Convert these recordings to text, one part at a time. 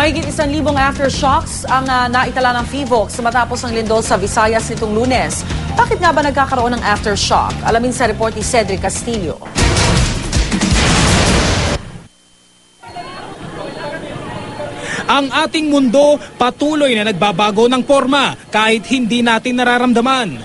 Mahigit 1,000 aftershocks ang naitala ng PHIVOLCS matapos ang lindol sa Visayas nitong Lunes. Bakit nga ba nagkakaroon ng aftershock? Alamin sa report ni Cedric Castillo. Ang ating mundo patuloy na nagbabago ng forma kahit hindi natin nararamdaman.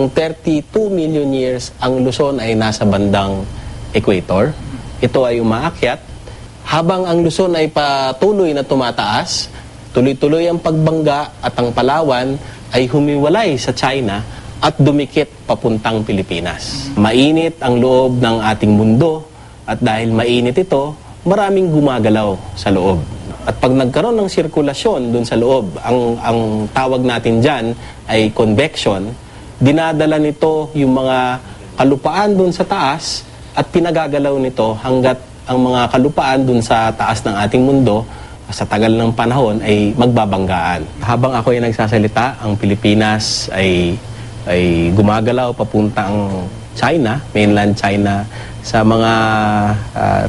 32 million years ang Luzon ay nasa bandang equator. Ito ay umaakyat. Habang ang Luzon ay patuloy na tumataas, tuloy-tuloy ang pagbangga at ang Palawan ay humiwalay sa China at dumikit papuntang Pilipinas. Mainit ang loob ng ating mundo at dahil mainit ito, maraming gumagalaw sa loob. At pag nagkaroon ng sirkulasyon dun sa loob, ang tawag natin dyan ay convection, dinadala nito yung mga kalupaan dun sa taas at pinagagalaw nito hanggat ang mga kalupaan dun sa taas ng ating mundo sa tagal ng panahon ay magbabanggaan. Habang ako ay nagsasalita, ang Pilipinas ay gumagalaw papuntang China, mainland China, sa mga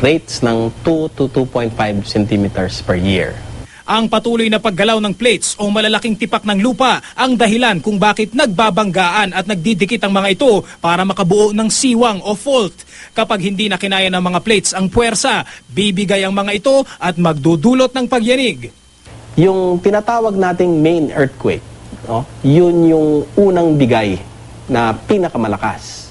rates ng 2 to 2.5 centimeters per year. Ang patuloy na paggalaw ng plates o malalaking tipak ng lupa ang dahilan kung bakit nagbabanggaan at nagdidikit ang mga ito para makabuo ng siwang o fault. Kapag hindi na kinaya ng mga plates ang puwersa, bibigay ang mga ito at magdudulot ng pagyanig. Yung tinatawag nating main earthquake, no? Yun yung unang bigay na pinakamalakas.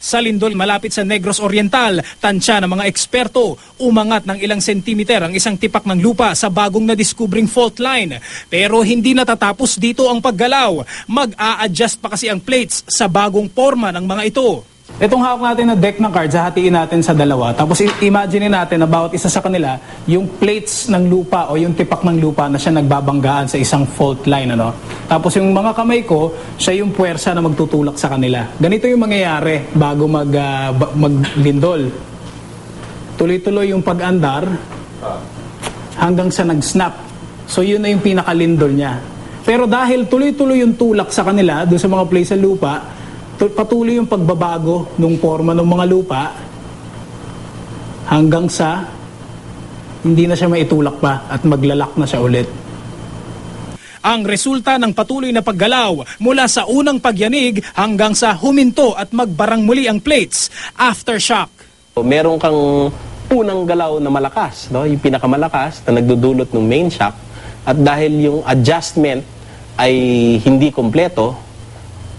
Sa lindol malapit sa Negros Oriental, tansya ng mga eksperto, umangat ng ilang sentimeter ang isang tipak ng lupa sa bagong na-diskubring fault line. Pero hindi natatapos dito ang paggalaw. Mag-a-adjust pa kasi ang plates sa bagong forma ng mga ito. Itong hawak natin na deck ng cards, hahatiin natin sa dalawa. Tapos imagine natin na bawat isa sa kanila, yung plates ng lupa o yung tipak ng lupa na siya nagbabanggaan sa isang fault line. Ano? Tapos yung mga kamay ko, siya yung puwersa na magtutulak sa kanila. Ganito yung mangyayari bago maglindol. Tuloy-tuloy yung pag-andar hanggang sa nag-snap. So yun na yung pinakalindol niya. Pero dahil tuloy-tuloy yung tulak sa kanila, doon sa mga plates sa lupa, patuloy yung pagbabago ng forma ng mga lupa hanggang sa hindi na siya maitulak pa at maglalak na siya ulit. Ang resulta ng patuloy na paggalaw mula sa unang pagyanig hanggang sa huminto at magbarang muli ang plates, aftershock. Meron kang unang galaw na malakas, no? Yung pinakamalakas na nagdudulot ng main shock, at dahil yung adjustment ay hindi kompleto,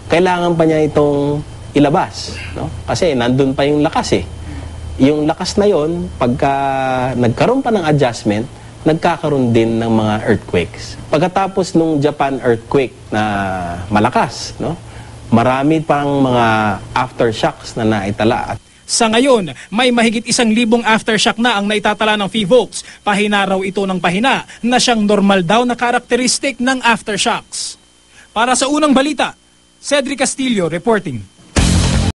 kailangan pa niya itong ilabas, no? Kasi nandun pa yung lakas eh. Yung lakas na yon, pagka nagkaroon pa ng adjustment, nagkakaroon din ng mga earthquakes. Pagkatapos nung Japan earthquake na malakas, no? Marami pang mga aftershocks na naitala. Sa ngayon, may mahigit 1,000 aftershock na ang naitatala ng PHIVOLCS. Pahina raw ito ng pahina na siyang normal daw na karakteristik ng aftershocks. Para sa unang balita, Cedric Castillo reporting.